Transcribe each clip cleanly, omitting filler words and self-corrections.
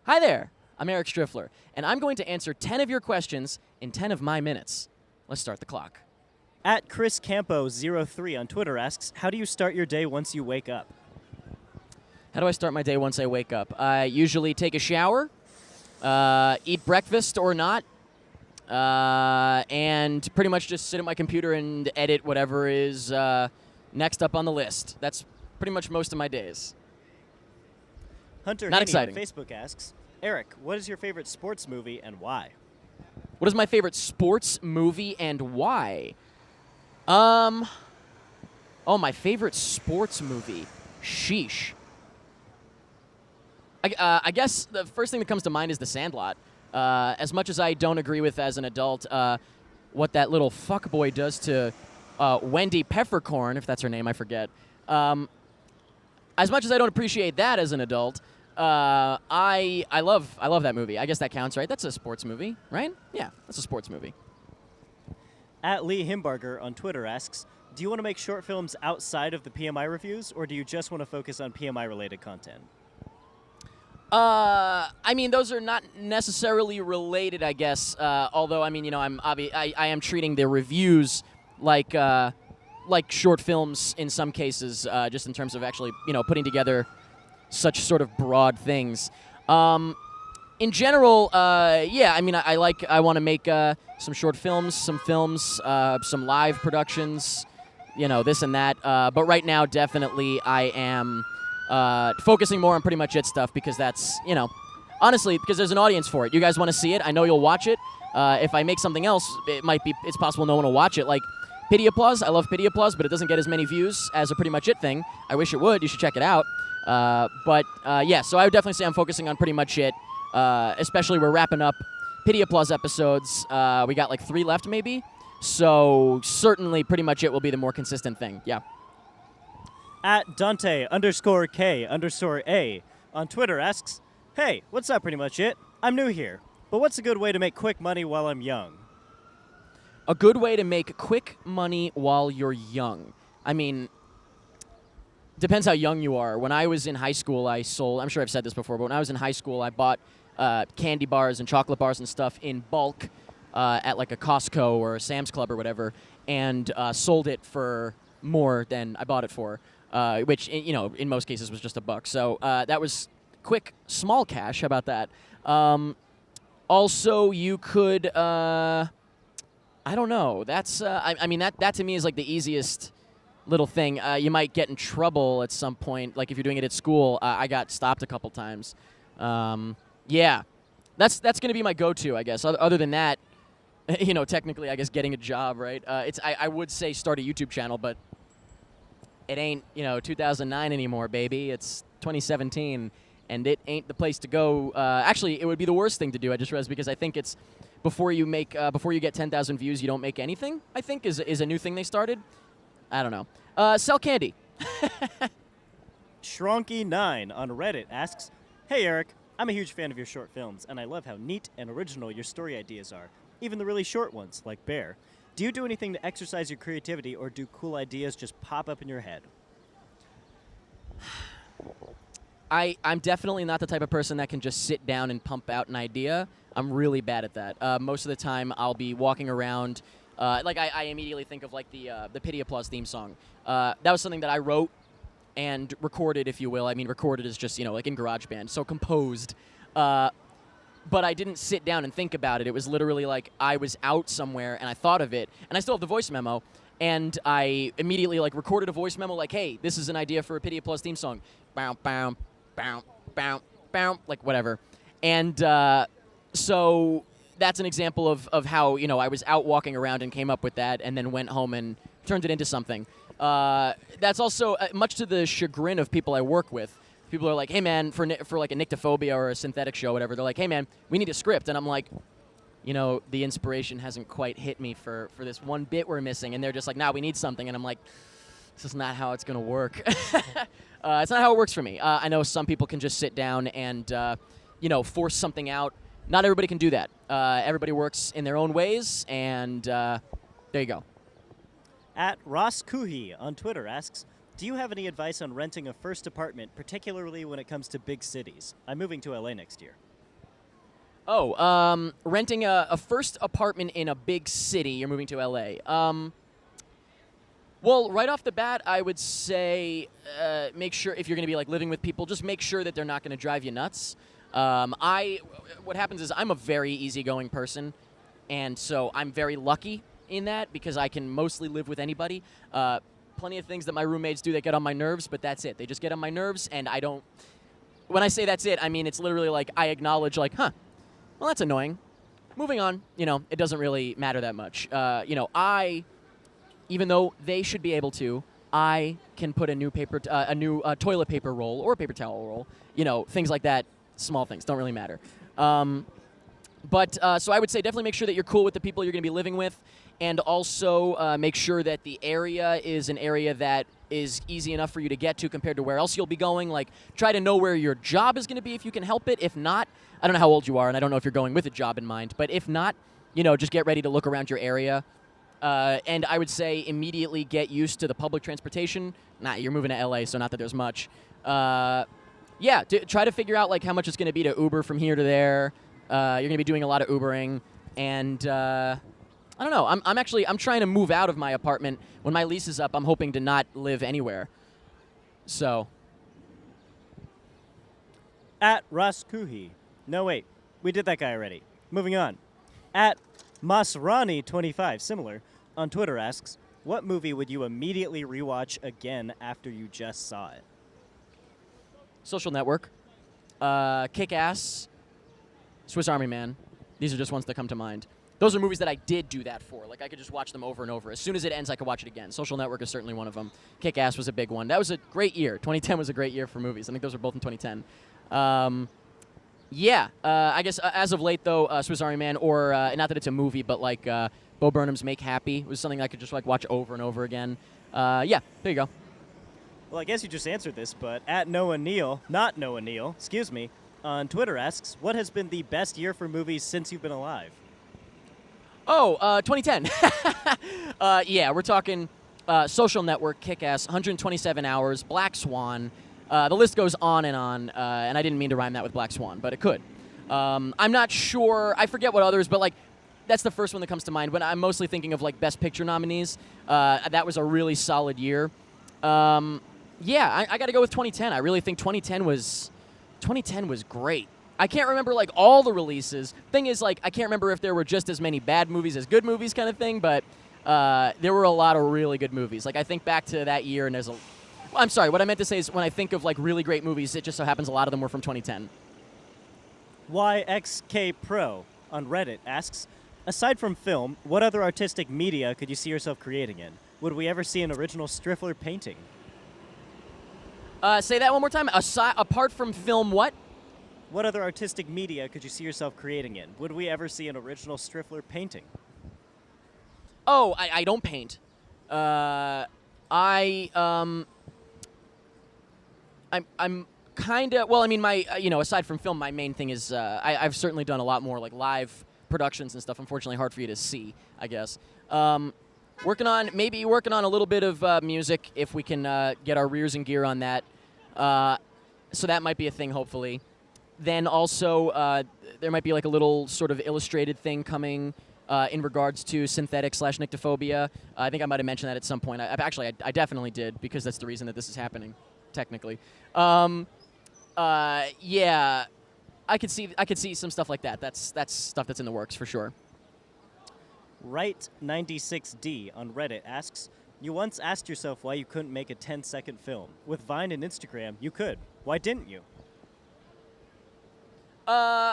Hi there, I'm Eric Striffler, and I'm going to answer 10 of your questions in 10 of my minutes. Let's start the clock. At Chris Campo03 on Twitter asks, how do you start your day once you wake up? How do I start my day once I wake up? I usually take a shower, eat breakfast or not, and pretty much just sit at my computer and edit whatever is next up on the list. That's pretty much most of my days. Hunter Not Haney exciting. on Facebook asks, Eric, what is your favorite sports movie and why? What is my favorite sports movie and why? Oh, my favorite sports movie. Sheesh. I guess the first thing that comes to mind is The Sandlot. As much as I don't agree with as an adult what that little fuckboy does to Wendy Peppercorn, if that's her name, I forget. As much as I don't appreciate that as an adult, I love that movie. I guess that counts, right? That's a sports movie, right? Yeah, that's a sports movie. At Lee Himbarger on Twitter asks, do you want to make short films outside of the PMI reviews, or do you just want to focus on PMI-related content? I mean, those are not necessarily related, I guess. Although, I mean, you know, I am treating the reviews like short films in some cases, just in terms of actually, you know, putting together such sort of broad things. In general, yeah, I mean, I want to make some short films, some live productions, you know, this and that. But right now, definitely, I am focusing more on pretty much it stuff because that's, you know, honestly, because there's an audience for it. You guys want to see it. I know you'll watch it. If I make something else, it's possible no one will watch it. Like Pity Applause. I love Pity Applause, but it doesn't get as many views as a Pretty Much It thing. I wish it would. You should check it out. Yeah, so I would definitely say I'm focusing on Pretty Much It. Especially we're wrapping up Pity Applause episodes. We got like 3 left maybe. So certainly Pretty Much It will be the more consistent thing. Yeah. At Dante_K_A on Twitter asks, hey, what's up, Pretty Much It? I'm new here, but what's a good way to make quick money while I'm young? A good way to make quick money while you're young. I mean, depends how young you are. When I was in high school, I sold, I'm sure I've said this before, but when I was in high school, I bought candy bars and chocolate bars and stuff in bulk at like a Costco or a Sam's Club or whatever, and sold it for more than I bought it for. Which, you know, in most cases was just $1. So that was quick, small cash. How about that? Also, you could, I don't know. That's, I mean, that to me is like the easiest little thing. You might get in trouble at some point. Like if you're doing it at school, I got stopped a couple times. Yeah, that's going to be my go-to, I guess. Other than that, you know, technically, I guess getting a job, right? I would say start a YouTube channel, but it ain't, you know, 2009 anymore, baby. It's 2017, and it ain't the place to go. Actually, it would be the worst thing to do, I just realized, because I think it's before you get 10,000 views, you don't make anything, I think, is a new thing they started. I don't know. Sell candy. Shronky9 on Reddit asks, hey, Eric, I'm a huge fan of your short films, and I love how neat and original your story ideas are, even the really short ones, like Bear. Do you do anything to exercise your creativity, or do cool ideas just pop up in your head? I'm definitely not the type of person that can just sit down and pump out an idea. I'm really bad at that. Most of the time, I'll be walking around. Like I immediately think of like the Pity Applause theme song. That was something that I wrote and recorded, if you will. I mean, recorded is just, you know, like in GarageBand, so composed. But I didn't sit down and think about it. It was literally like I was out somewhere and I thought of it, and I still have the voice memo, and I immediately like recorded a voice memo like, hey, this is an idea for a Pity Applause theme song. Bow, bow, bow, bow, bow, like whatever. And so that's an example of how, you know, I was out walking around and came up with that and then went home and turned it into something. That's also much to the chagrin of people I work with. People are like, hey, man, for like a Nyctophobia or a synthetic show or whatever, they're like, hey, man, we need a script. And I'm like, you know, the inspiration hasn't quite hit me for this one bit we're missing. And they're just like, nah, we need something. And I'm like, this is not how it's going to work. It's not how it works for me. I know some people can just sit down and, you know, force something out. Not everybody can do that. Everybody works in their own ways, and there you go. At Ross Kuhi on Twitter asks, do you have any advice on renting a first apartment, particularly when it comes to big cities? I'm moving to LA next year. Oh, renting a first apartment in a big city. You're moving to LA. Well, right off the bat, I would say make sure if you're going to be like living with people, just make sure that they're not going to drive you nuts. What happens is I'm a very easygoing person, and so I'm very lucky in that because I can mostly live with anybody. Plenty of things that my roommates do that get on my nerves, but that's it. They just get on my nerves, and I don't. When I say that's it, I mean it's literally like I acknowledge, like, well, that's annoying. Moving on. It doesn't really matter that much. Even though they should be able to, I can put a new toilet paper roll or a paper towel roll. Things like that. Small things don't really matter. So I would say definitely make sure that you're cool with the people you're going to be living with, and also make sure that the area is an area that is easy enough for you to get to compared to where else you'll be going. Like, try to know where your job is going to be if you can help it. If not, I don't know how old you are, and I don't know if you're going with a job in mind, but if not, just get ready to look around your area. And I would say immediately get used to the public transportation. You're moving to LA, so not that there's much. Try to figure out like how much it's going to be to Uber from here to there. You're going to be doing a lot of Ubering, and I don't know. I'm trying to move out of my apartment. When my lease is up, I'm hoping to not live anywhere. So. At Raskuhi. No, wait. We did that guy already. Moving on. At Masrani25, similar, on Twitter asks, what movie would you immediately rewatch again after you just saw it? Social Network, Kick-Ass, Swiss Army Man. These are just ones that come to mind. Those are movies that I did do that for. Like, I could just watch them over and over. As soon as it ends, I could watch it again. Social Network is certainly one of them. Kick-Ass was a big one. That was a great year. 2010 was a great year for movies. I think those were both in 2010. I guess as of late, though, Swiss Army Man, or not that it's a movie, but like Bo Burnham's Make Happy was something I could just like watch over and over again. There you go. Well, I guess you just answered this, but at Noah Neal, not Noah Neal, excuse me, on Twitter asks, what has been the best year for movies since you've been alive? 2010. We're talking Social Network, Kick-Ass, 127 Hours, Black Swan. The list goes on, and I didn't mean to rhyme that with Black Swan, but it could. I'm not sure. I forget what others, but like that's the first one that comes to mind. When I'm mostly thinking of like Best Picture nominees, that was a really solid year. I got to go with 2010. I really think 2010 was great. I can't remember like all the releases. Thing is, like, I can't remember if there were just as many bad movies as good movies, kind of thing. But there were a lot of really good movies. Like, I think back to that year, and I'm sorry. What I meant to say is when I think of like really great movies, it just so happens a lot of them were from 2010. YXK Pro on Reddit asks, aside from film, what other artistic media could you see yourself creating in? Would we ever see an original Striffler painting? Say that one more time. Apart from film, what? What other artistic media could you see yourself creating in? Would we ever see an original Striffler painting? Oh, I don't paint. I'm kind of, well, I mean, my, aside from film, my main thing is I've certainly done a lot more like live productions and stuff. Unfortunately, hard for you to see, I guess. Working on a little bit of music if we can get our rears in gear on that. So that might be a thing, hopefully. Then also there might be like a little sort of illustrated thing coming in regards to synthetic/nyctophobia. I think I might have mentioned that at some point. I definitely did, because that's the reason that this is happening, technically. I could see some stuff like that. That's stuff that's in the works for sure. Right96D on Reddit asks, you once asked yourself why you couldn't make a 10-second film. With Vine and Instagram, you could. Why didn't you? I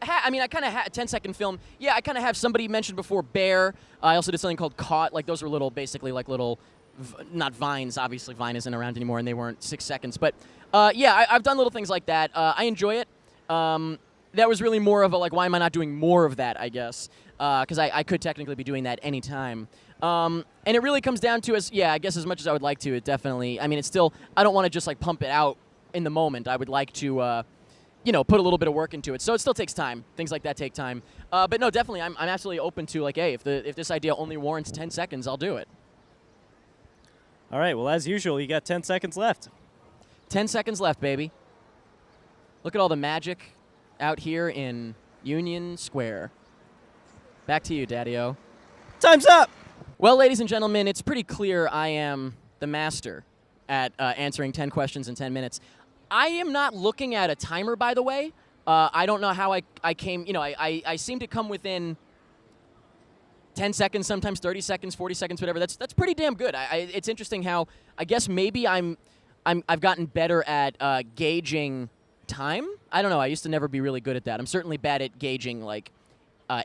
kind of had a 10-second film. Yeah, I kind of have somebody mentioned before, Bear. I also did something called Caught. Like, those were little, basically, like little, not Vines. Obviously, Vine isn't around anymore, and they weren't 6 seconds. But, I've done little things like that. I enjoy it. That was really more of a, like, why am I not doing more of that, I guess? Because I could technically be doing that anytime. And it really comes down to, I guess as much as I would like to, it definitely, it's still, I don't want to just, like, pump it out in the moment. I would like to, put a little bit of work into it. So it still takes time. Things like that take time. But no, definitely, I'm absolutely open to, like, hey, if this idea only warrants 10 seconds, I'll do it. All right, well, as usual, you got 10 seconds left. 10 seconds left, baby. Look at all the magic. out here in Union Square. Back to you, Daddy-O. Time's up! Well, ladies and gentlemen, it's pretty clear I am the master at answering 10 questions in 10 minutes. I am not looking at a timer, by the way. I don't know how I came, I seem to come within 10 seconds, sometimes 30 seconds, 40 seconds, whatever. That's pretty damn good. It's interesting how I guess maybe I've gotten better at gauging time. I don't know. I used to never be really good at that. I'm certainly bad at gauging like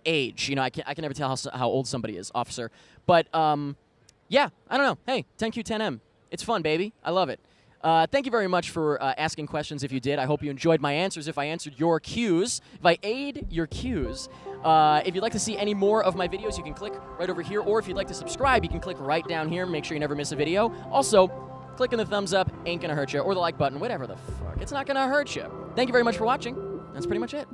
age. I can never tell how old somebody is, officer. But yeah, I don't know. Hey, 10Q10M. It's fun, baby. I love it. Thank you very much for asking questions if you did. I hope you enjoyed my answers if I answered your cues, if I aid your cues. If you'd like to see any more of my videos, you can click right over here. Or if you'd like to subscribe, you can click right down here. Make sure you never miss a video. Also, clicking the thumbs up ain't going to hurt you. Or the like button, whatever the fuck. It's not going to hurt you. Thank you very much for watching. That's pretty much it.